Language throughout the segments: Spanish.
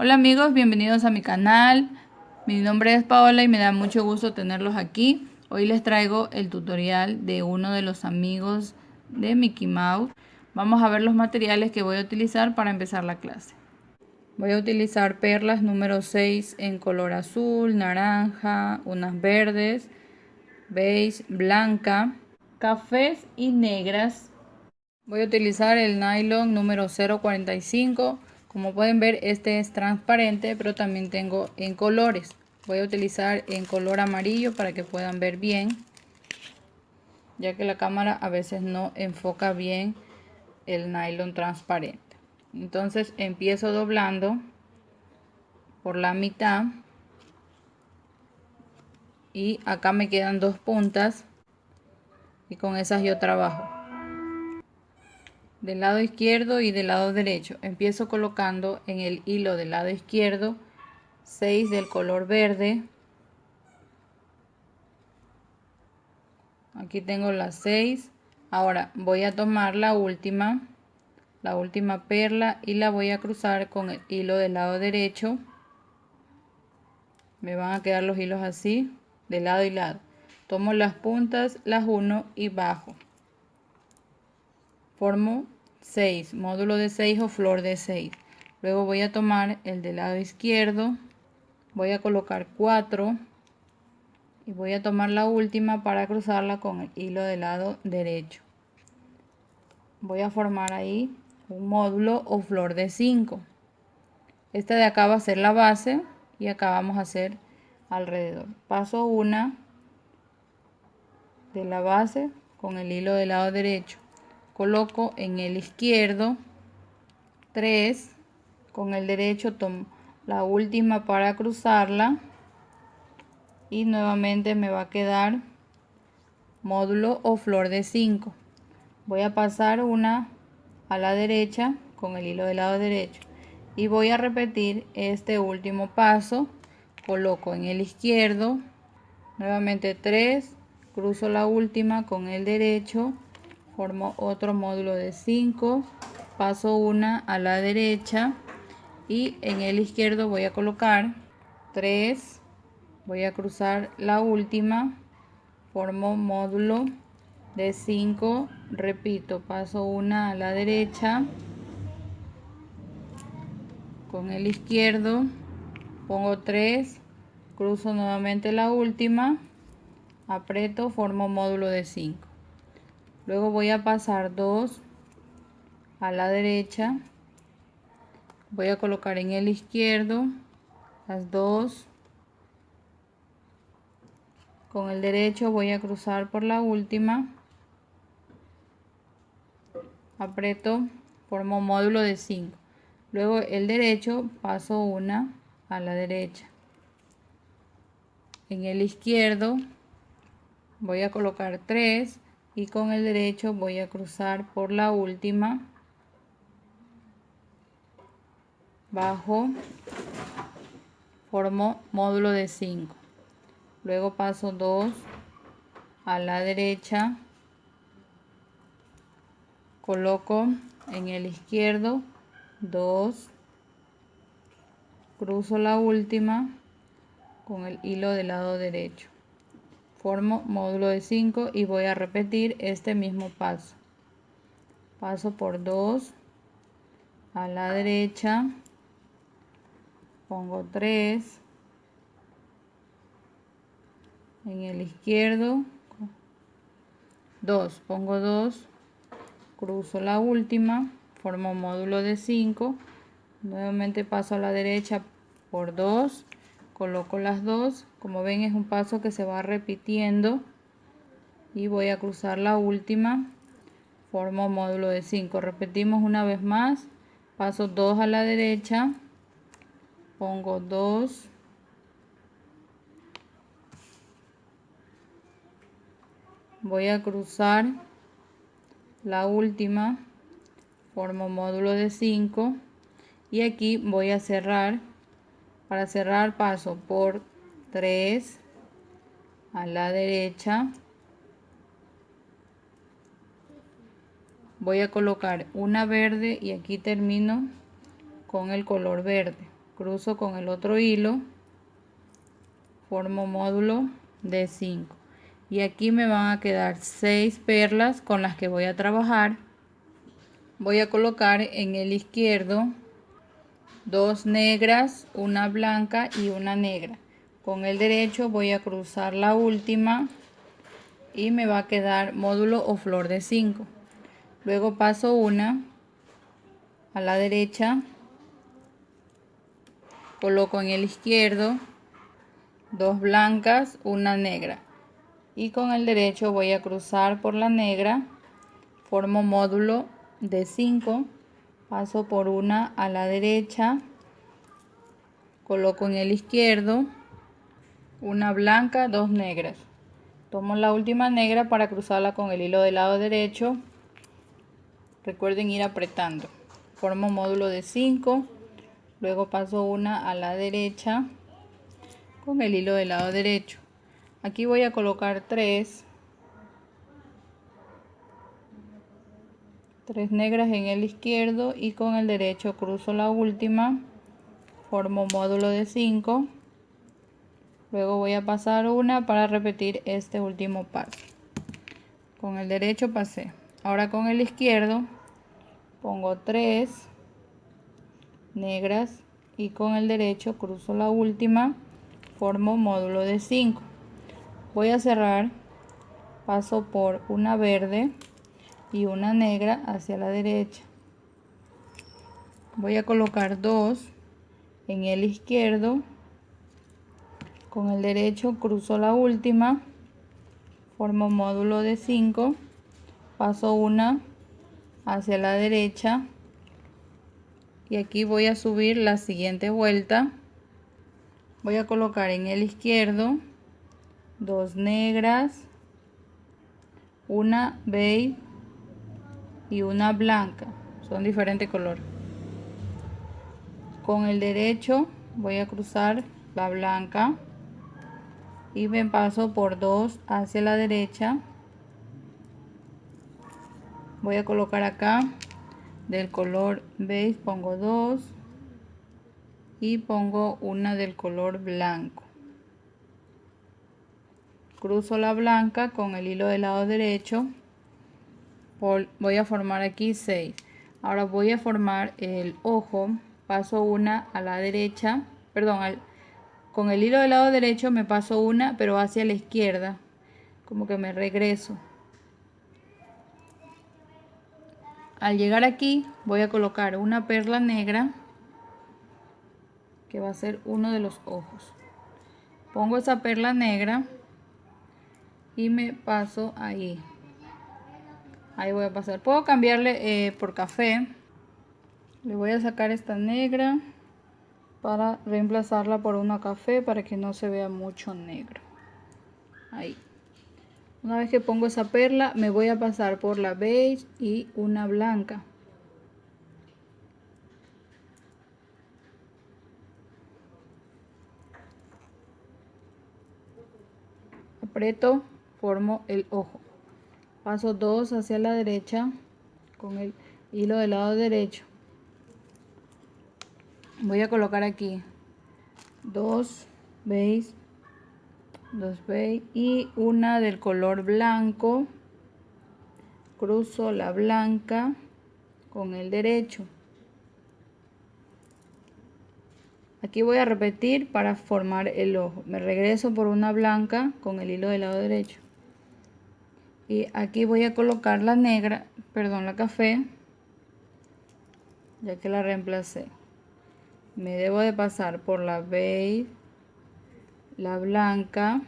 Hola amigos, bienvenidos a mi canal. Mi nombre es Paola y me da mucho gusto tenerlos aquí. Hoy les traigo el tutorial de uno de los amigos de Mickey Mouse. Vamos a ver los materiales que voy a utilizar para empezar la clase. Voy a utilizar perlas número 6 en color azul, naranja, unas verdes, beige, blanca, cafés y negras. Voy a utilizar el nylon número 045. Como pueden ver, este es transparente, pero también tengo en colores. Voy a utilizar en color amarillo para que puedan ver bien, ya que la cámara a veces no enfoca bien el nylon transparente. Entonces empiezo doblando por la mitad y acá me quedan dos puntas y con esas yo trabajo del lado izquierdo y del lado derecho. Empiezo colocando en el hilo del lado izquierdo 6 del color verde. Aquí tengo las 6. Ahora voy a tomar la última perla y la voy a cruzar con el hilo del lado derecho. Me van a quedar los hilos así de lado y lado. Tomo las puntas, las uno y bajo. Formo 6, módulo de 6 o flor de 6. Luego voy a tomar el del lado izquierdo, voy a colocar 4 y voy a tomar la última para cruzarla con el hilo del lado derecho. Voy a formar ahí un módulo o flor de 5. Esta de acá va a ser la base y acá vamos a hacer alrededor. Paso una de la base con el hilo del lado derecho. Coloco en el izquierdo 3, con el derecho tomo la última para cruzarla y nuevamente me va a quedar módulo o flor de 5. Voy a pasar una a la derecha con el hilo del lado derecho y voy a repetir este último paso. Coloco en el izquierdo nuevamente 3, cruzo la última con el derecho, formo otro módulo de 5, paso una a la derecha y en el izquierdo voy a colocar 3, voy a cruzar la última, formo módulo de 5, repito, paso una a la derecha con el izquierdo, pongo 3, cruzo nuevamente la última, aprieto, formo módulo de 5. Luego voy a pasar 2 a la derecha, voy a colocar en el izquierdo las 2, con el derecho voy a cruzar por la última, aprieto, formo módulo de 5. Luego el derecho paso una a la derecha. En el izquierdo voy a colocar 3 y con el derecho voy a cruzar por la última, bajo, formo módulo de 5. Luego paso 2 a la derecha, coloco en el izquierdo 2, cruzo la última con el hilo del lado derecho, formo módulo de 5 y voy a repetir este mismo paso. Paso por 2 a la derecha, pongo 3 en el izquierdo, 2, pongo 2, cruzo la última, formo módulo de 5, nuevamente paso a la derecha por 2, coloco las 2, como ven es un paso que se va repitiendo y voy a cruzar la última, formo módulo de 5. Repetimos una vez más, paso 2 a la derecha, pongo 2, voy a cruzar la última, formo módulo de 5 y aquí voy a cerrar. Para cerrar paso por 3 a la derecha, voy a colocar una verde y aquí termino con el color verde. cruzo con el otro hilo, formo módulo de 5 y aquí me van a quedar 6 perlas con las que voy a trabajar. Voy a colocar en el izquierdo 2 negras, una blanca y una negra. Con el derecho voy a cruzar la última y me va a quedar módulo o flor de 5. Luego paso una a la derecha, coloco en el izquierdo 2 blancas, una negra y con el derecho voy a cruzar por la negra, formo módulo de 5, paso por una a la derecha, coloco en el izquierdo una blanca, 2 negras, tomo la última negra para cruzarla con el hilo del lado derecho. Recuerden ir apretando, formo módulo de 5, luego paso una a la derecha con el hilo del lado derecho. Aquí voy a colocar 3 negras en el izquierdo y con el derecho cruzo la última, formo módulo de 5, luego voy a pasar una para repetir este último paso. Con el derecho pasé, ahora con el izquierdo pongo 3 negras y con el derecho cruzo la última, formo módulo de 5. Voy a cerrar, paso por una verde y una negra hacia la derecha. Voy a colocar 2 en el izquierdo, con el derecho cruzo la última, formo módulo de 5, paso una hacia la derecha y aquí voy a subir la siguiente vuelta. Voy a colocar en el izquierdo 2 negras, una beige y una blanca, son diferente color. Con el derecho voy a cruzar la blanca y me paso por 2 hacia la derecha. Voy a colocar acá del color beige, pongo 2 y pongo una del color blanco. Cruzo la blanca con el hilo del lado derecho, voy a formar aquí 6. Ahora voy a formar el ojo, paso una a la derecha, perdón, con el hilo del lado derecho me paso una pero hacia la izquierda, como que me regreso. Al llegar aquí voy a colocar una perla negra que va a ser uno de los ojos. Pongo esa perla negra y me paso ahí. Ahí voy a pasar. Puedo cambiarle por café. Le voy a sacar esta negra para reemplazarla por una café para que no se vea mucho negro. Ahí. Una vez que pongo esa perla, me voy a pasar por la beige y una blanca. Aprieto, formo el ojo. Paso 2 hacia la derecha con el hilo del lado derecho. Voy a colocar aquí 2 beige, 2 beige y una del color blanco. Cruzo la blanca con el derecho. Aquí voy a repetir para formar el ojo. Me regreso por una blanca con el hilo del lado derecho. Y aquí voy a colocar la negra, perdón, la café, ya que la reemplacé. Me debo de pasar por la beige, la blanca.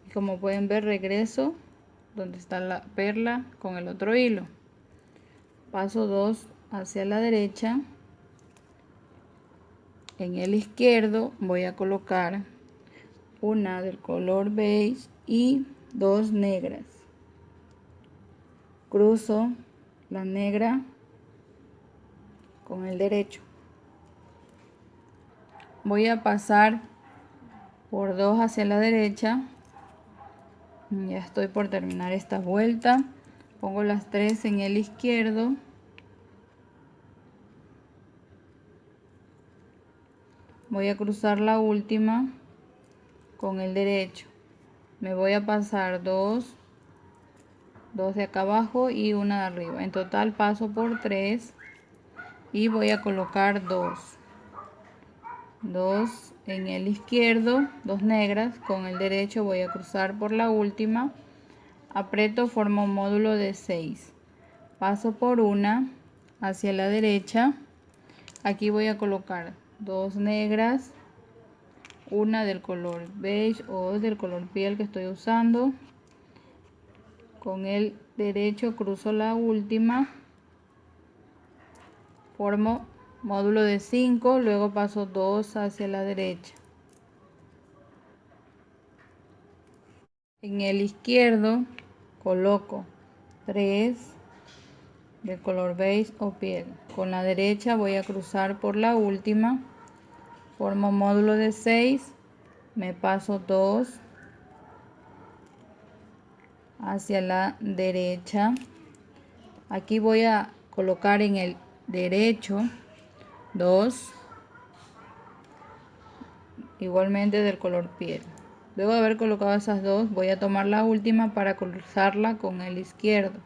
Y como pueden ver, regreso donde está la perla con el otro hilo. Paso 2 hacia la derecha. En el izquierdo voy a colocar una del color beige y 2 negras. Cruzo la negra con el derecho. Voy a pasar por 2 hacia la derecha. Ya estoy por terminar esta vuelta. Pongo las 3 en el izquierdo. voy a cruzar la última con el derecho, me voy a pasar dos de acá abajo y una de arriba, en total paso por 3 y voy a colocar dos en el izquierdo, dos negras, con el derecho voy a cruzar por la última, aprieto, formo un módulo de 6, paso por una hacia la derecha, aquí voy a colocar dos negras, una del color beige o del color piel que estoy usando, con el derecho cruzo la última, formo módulo de 5, luego paso 2 hacia la derecha. En el izquierdo coloco 3 de color beige o piel. Con la derecha voy a cruzar por la última, formo módulo de 6, me paso 2 hacia la derecha. Aquí voy a colocar en el derecho 2 igualmente del color piel. Luego de haber colocado esas dos, voy a tomar la última para cruzarla con el izquierdo.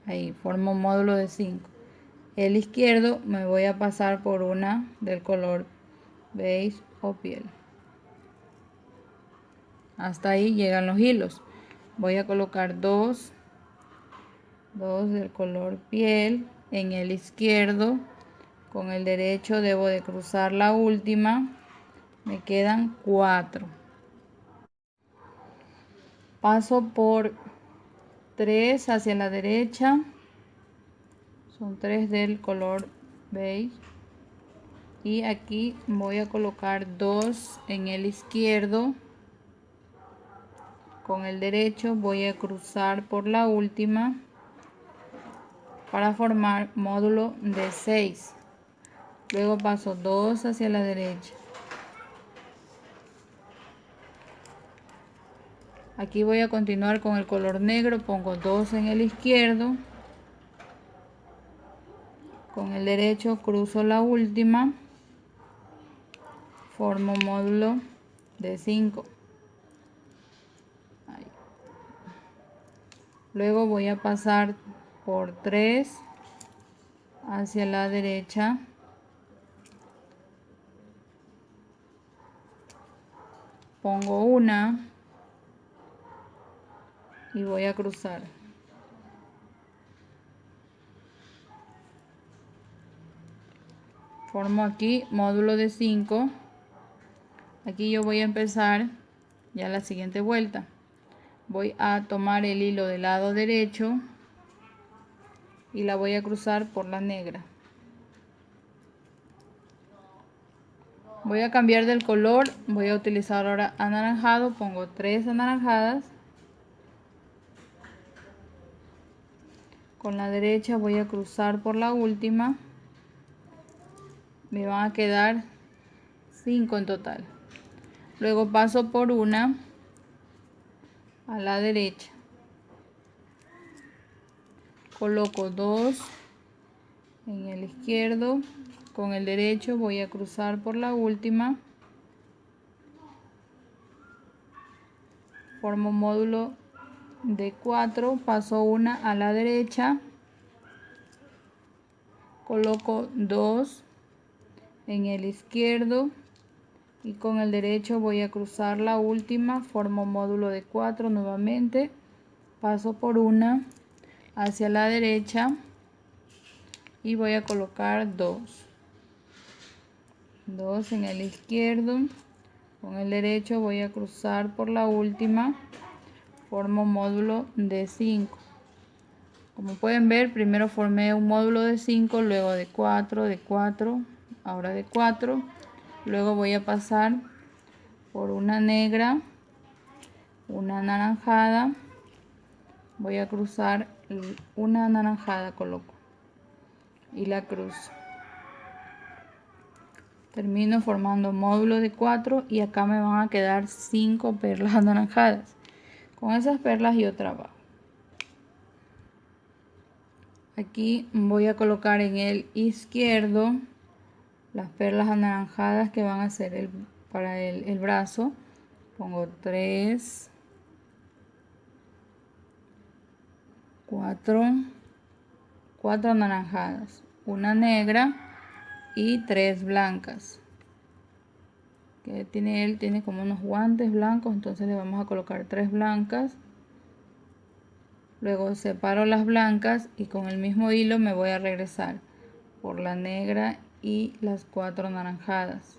Ahí formo un módulo de 5. El izquierdo me voy a pasar por una del color beige o piel. Hasta ahí llegan los hilos. Voy a colocar dos del color piel en el izquierdo. Con el derecho debo de cruzar la última. Me quedan 4. Paso por 3 hacia la derecha. Son 3 del color beige. Y aquí voy a colocar 2 en el izquierdo. Con el derecho voy a cruzar por la última para formar módulo de 6. Luego paso 2 hacia la derecha. Aquí voy a continuar con el color negro, pongo 2 en el izquierdo. Con el derecho cruzo la última, formo módulo de 5. Luego voy a pasar por 3 hacia la derecha. Pongo una y voy a cruzar. Formo aquí módulo de 5. Aquí yo voy a empezar ya la siguiente vuelta. Voy a tomar el hilo del lado derecho y la voy a cruzar por la negra. Voy a cambiar del color, voy a utilizar ahora anaranjado, pongo 3 anaranjadas. Con la derecha voy a cruzar por la última. Me van a quedar 5 en total. Luego paso por una a la derecha. Coloco 2 en el izquierdo. Con el derecho voy a cruzar por la última. Formo módulo de 4. Paso una a la derecha. Coloco 2 en el izquierdo y con el derecho voy a cruzar la última, formo módulo de 4 nuevamente, paso por una hacia la derecha y voy a colocar 2 en el izquierdo. Con el derecho voy a cruzar por la última, formo módulo de 5. Como pueden ver, primero formé un módulo de 5, luego de 4, ahora de 4. Luego voy a pasar por una negra, una anaranjada, voy a cruzar una anaranjada, coloco y la cruzo. Termino formando módulo de 4 y acá me van a quedar 5 perlas anaranjadas. Con esas perlas yo trabajo. Aquí voy a colocar en el izquierdo las perlas anaranjadas que van a ser para el brazo. Pongo 3, 4 anaranjadas, una negra y 3 blancas. Que él tiene como unos guantes blancos, entonces le vamos a colocar 3 blancas. Luego separo las blancas y con el mismo hilo me voy a regresar por la negra y las 4 anaranjadas.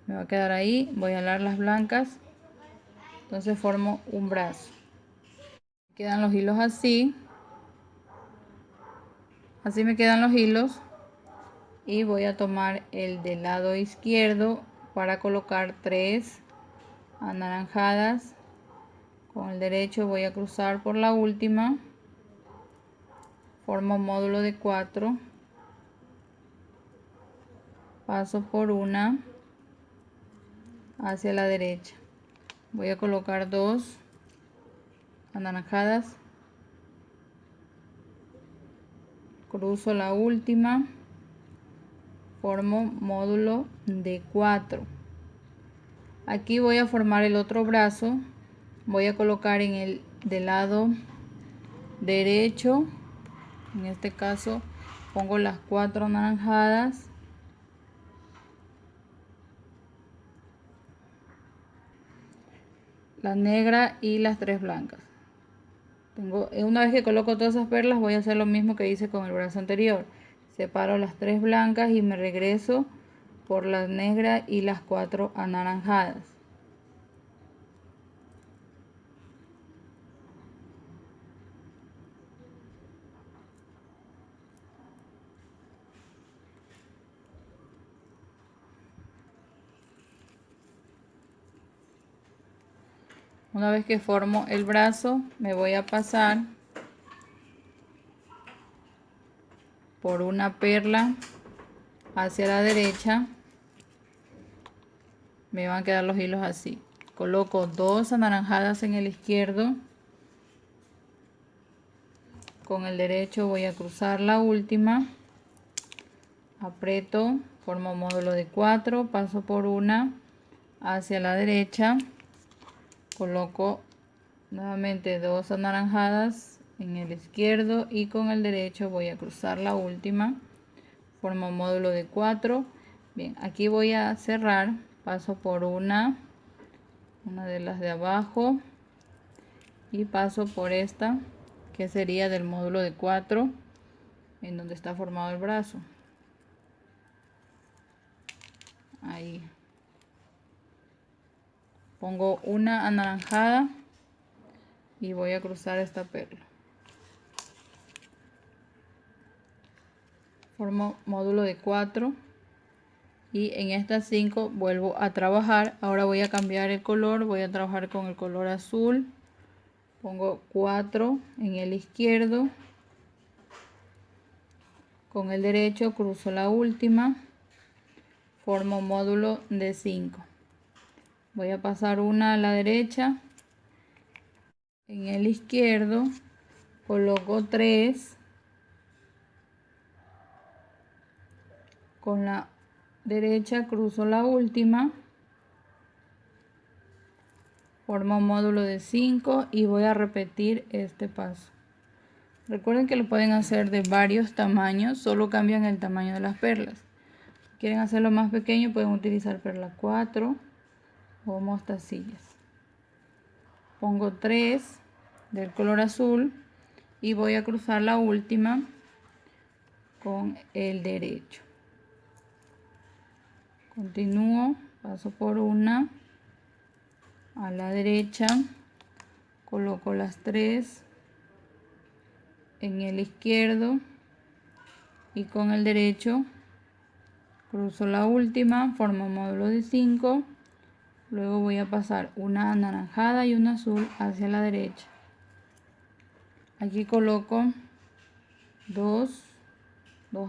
Me va a quedar ahí, voy a alar las blancas, entonces formo un brazo. Quedan los hilos así me quedan los hilos, y voy a tomar el del lado izquierdo para colocar 3 anaranjadas. Con el derecho voy a cruzar por la última, formo un módulo de 4, paso por una hacia la derecha, voy a colocar 2 anaranjadas, cruzo la última, formo módulo de 4. Aquí voy a formar el otro brazo, voy a colocar en el del lado derecho, en este caso pongo las 4 anaranjadas, la negra y las 3 blancas. Una vez que coloco todas esas perlas, voy a hacer lo mismo que hice con el brazo anterior. Separo las 3 blancas y me regreso por las negras y las 4 anaranjadas. Una vez que formo el brazo, me voy a pasar por una perla hacia la derecha. Me van a quedar los hilos así. Coloco 2 anaranjadas en el izquierdo. Con el derecho voy a cruzar la última. Aprieto, formo módulo de 4, paso por una hacia la derecha. Coloco nuevamente 2 anaranjadas en el izquierdo y con el derecho voy a cruzar la última, formo módulo de 4. Bien, aquí voy a cerrar, paso por una de las de abajo y paso por esta que sería del módulo de 4 en donde está formado el brazo. Ahí pongo una anaranjada y voy a cruzar esta perla, formo módulo de 4 y en estas 5 vuelvo a trabajar. Ahora voy a cambiar el color, voy a trabajar con el color azul. Pongo 4 en el izquierdo, con el derecho cruzo la última, formo módulo de 5. Voy a pasar una a la derecha, en el izquierdo coloco 3, con la derecha cruzo la última, formo un módulo de 5 y voy a repetir este paso. Recuerden que lo pueden hacer de varios tamaños, solo cambian el tamaño de las perlas. Si quieren hacerlo más pequeño, pueden utilizar perla 4 o mostacillas. Pongo 3 del color azul y voy a cruzar la última con el derecho. Continúo, paso por una a la derecha, coloco las 3 en el izquierdo y con el derecho cruzo la última, formo un módulo de 5. Luego voy a pasar una anaranjada y una azul hacia la derecha. Aquí coloco 2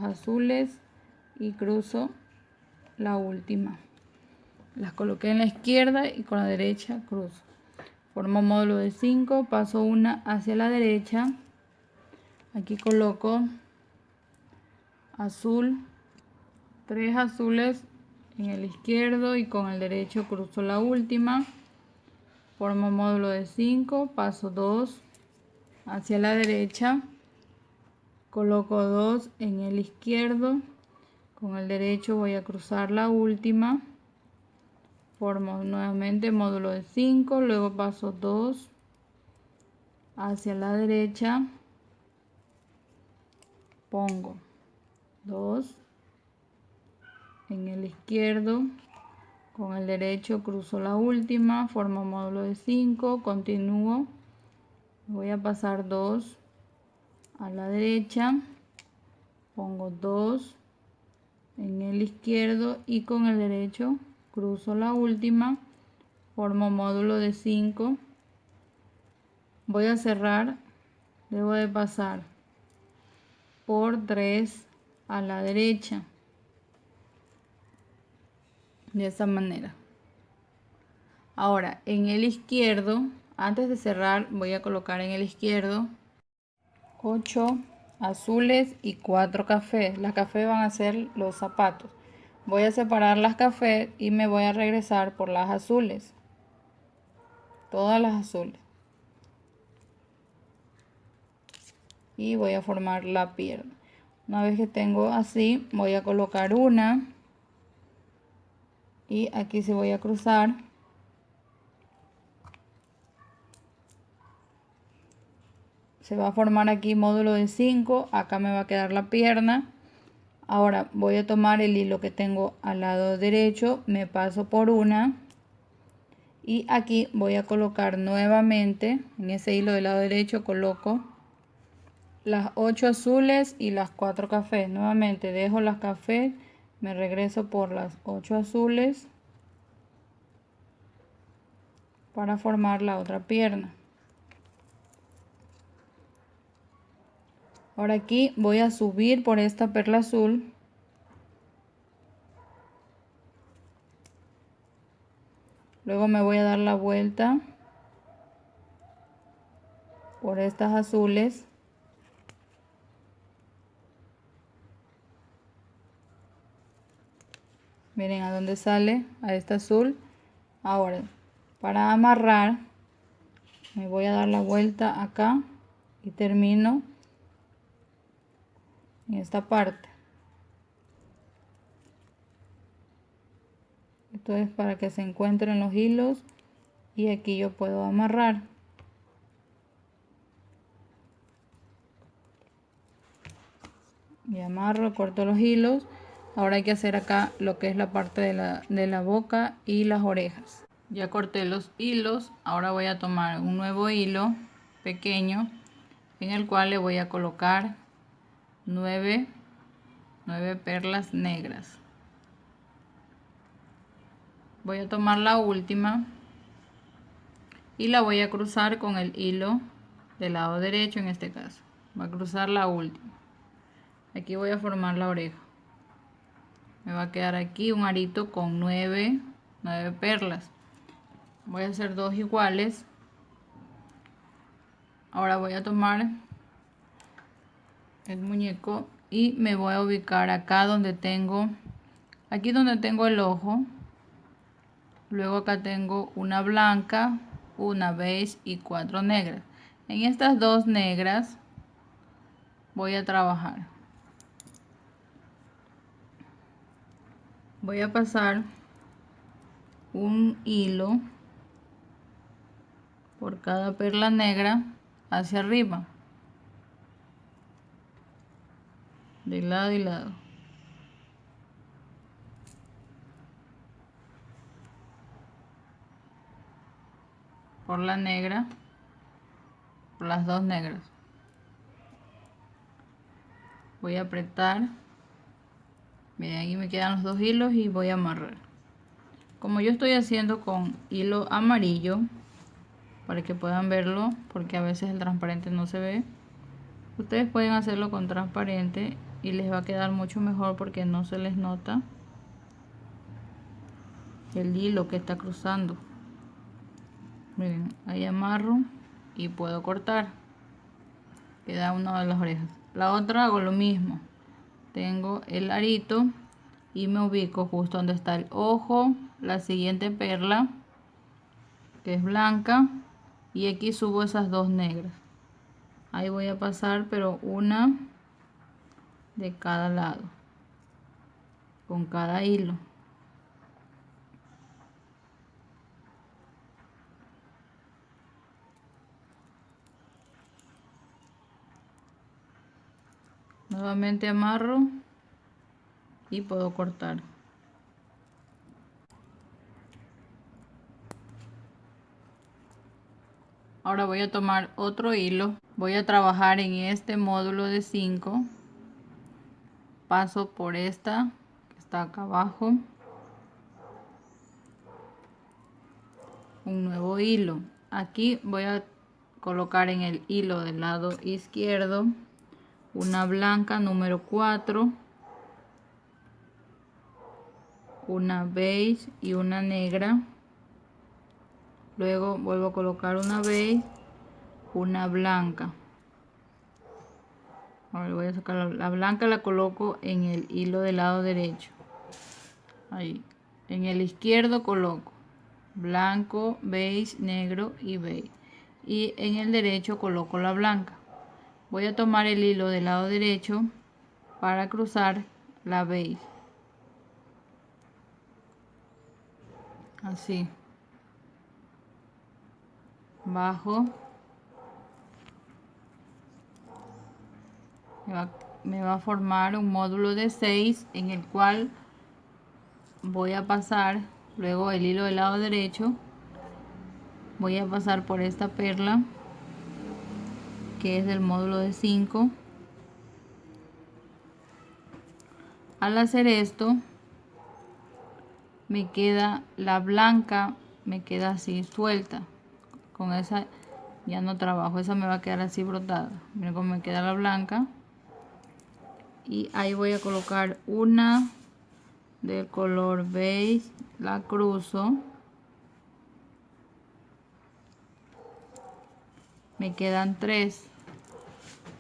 azules y cruzo la última. Las coloqué en la izquierda y con la derecha cruzo. Formo un módulo de 5, paso una hacia la derecha. Aquí coloco azul, 3 azules en el izquierdo y con el derecho cruzo la última, formo un módulo de 5, paso 2 hacia la derecha, coloco 2 en el izquierdo, con el derecho voy a cruzar la última, formo nuevamente módulo de 5, luego paso 2 hacia la derecha, pongo 2 en el izquierdo, con el derecho cruzo la última, formo módulo de 5, continúo, voy a pasar 2 a la derecha, pongo 2 en el izquierdo y con el derecho cruzo la última, formo módulo de 5, voy a cerrar, debo de pasar por 3 a la derecha, de esa manera. Ahora en el izquierdo, antes de cerrar, voy a colocar en el izquierdo 8 azules y 4 cafés. Las cafés van a ser los zapatos. Voy a separar las cafés y me voy a regresar por las azules, todas las azules, y voy a formar la pierna. Una vez que tengo así, voy a colocar una y aquí se voy a cruzar, se va a formar aquí módulo de 5, acá me va a quedar la pierna. Ahora voy a tomar el hilo que tengo al lado derecho, me paso por una y aquí voy a colocar nuevamente, en ese hilo del lado derecho coloco las 8 azules y las 4 cafés. Nuevamente dejo las cafés, me regreso por las 8 azules para formar la otra pierna. Ahora aquí voy a subir por esta perla azul, luego me voy a dar la vuelta por estas azules, miren a dónde sale, a esta azul. Ahora para amarrar me voy a dar la vuelta acá y termino en esta parte. Esto es para que se encuentren los hilos y aquí yo puedo amarrar. Y amarro, corto los hilos. Ahora hay que hacer acá lo que es la parte de la boca y las orejas. Ya corté los hilos, ahora voy a tomar un nuevo hilo pequeño en el cual le voy a colocar 9 perlas negras. Voy a tomar la última y la voy a cruzar con el hilo del lado derecho, en este caso voy a cruzar la última. Aquí voy a formar la oreja, me va a quedar aquí un arito con 9 perlas. Voy a hacer 2 iguales. Ahora voy a tomar el muñeco y me voy a ubicar acá donde tengo, aquí donde tengo el ojo. Luego acá tengo una blanca, una beige y 4 negras. En estas 2 negras voy a trabajar. Voy a pasar un hilo por cada perla negra hacia arriba, de lado y lado. Por la negra, por las 2 negras. Voy a apretar. Miren, aquí me quedan los 2 hilos y voy a amarrar. Como yo estoy haciendo con hilo amarillo, para que puedan verlo, porque a veces el transparente no se ve, ustedes pueden hacerlo con transparente y les va a quedar mucho mejor porque no se les nota el hilo que está cruzando. Miren, ahí amarro y puedo cortar. queda una de las orejas. La otra hago lo mismo, tengo el arito y me ubico justo donde está el ojo, la siguiente perla que es blanca, y aquí subo esas dos negras. Ahí voy a pasar, pero una de cada lado con cada hilo. Nuevamente amarro y puedo cortar. Ahora voy a tomar otro hilo, voy a trabajar en este módulo de 5, paso por esta que está acá abajo, un nuevo hilo. Aquí voy a colocar en el hilo del lado izquierdo una blanca número 4, una beige y una negra. Luego vuelvo a colocar una beige, una blanca. Ahora voy a sacar la blanca, la coloco en el hilo del lado derecho. Ahí. En el izquierdo coloco blanco, beige, negro y beige. Y en el derecho coloco la blanca. Voy a tomar el hilo del lado derecho para cruzar la beige. Así. Bajo. Me va a formar un módulo de 6 en el cual voy a pasar luego el hilo del lado derecho, voy a pasar por esta perla que es del módulo de 5. Al hacer esto me queda la blanca, me queda así suelta, con esa ya no trabajo, esa me va a quedar así brotada. Miren cómo me queda la blanca, y ahí voy a colocar una del color beige, la cruzo, me quedan 3,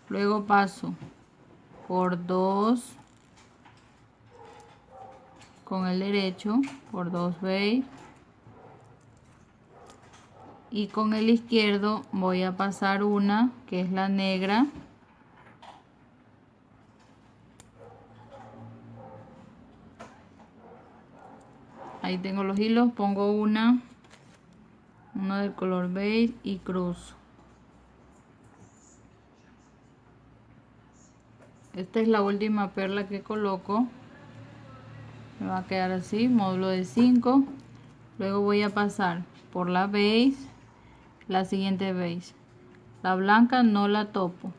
luego paso por 2 con el derecho, por 2 beige, y con el izquierdo voy a pasar una que es la negra, ahí tengo los hilos, pongo una del color beige y cruzo. Esta es la última perla que coloco, me va a quedar así, módulo de 5. Luego voy a pasar por la beige, la siguiente beige, la blanca no la topo,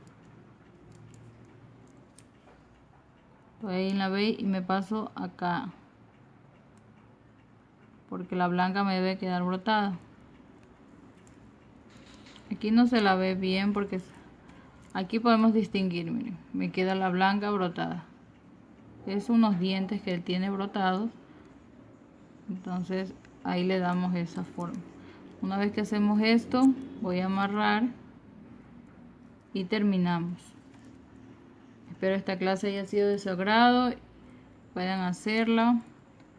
estoy ahí en la beige y me paso acá porque la blanca me debe quedar brotada. Aquí no se la ve bien porque aquí podemos distinguir, miren, me queda la blanca brotada, es unos dientes que él tiene brotados, entonces ahí le damos esa forma. Una vez que hacemos esto voy a amarrar y terminamos. Espero esta clase haya sido de su agrado, puedan hacerla.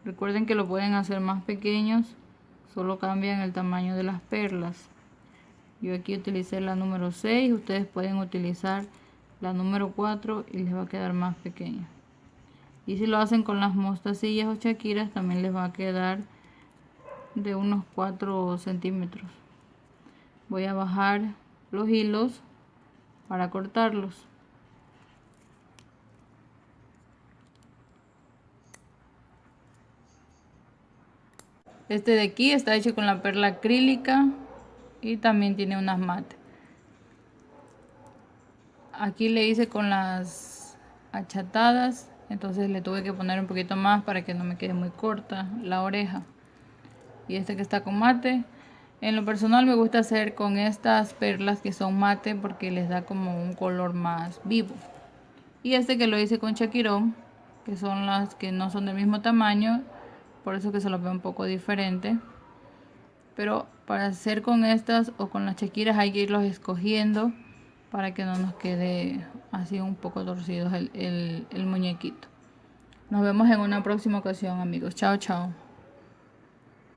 Recuerden que lo pueden hacer más pequeños, solo cambian el tamaño de las perlas. Yo aquí utilicé la número 6, ustedes pueden utilizar la número 4 y les va a quedar más pequeña. Y si lo hacen con las mostacillas o chaquiras también les va a quedar de unos 4 centímetros. Voy a bajar los hilos para cortarlos. Este de aquí está hecho con la perla acrílica y también tiene unas mate. Aquí le hice con las achatadas, entonces le tuve que poner un poquito más para que no me quede muy corta la oreja. Y este que está con mate, en lo personal me gusta hacer con estas perlas que son mate porque les da como un color más vivo. Y este que lo hice con chaquirón, que son las que no son del mismo tamaño, por eso que se los ve un poco diferente. Pero para hacer con estas o con las chaquiras hay que irlos escogiendo para que no nos quede así un poco torcidos el muñequito. Nos vemos en una próxima ocasión, amigos. Chao, chao.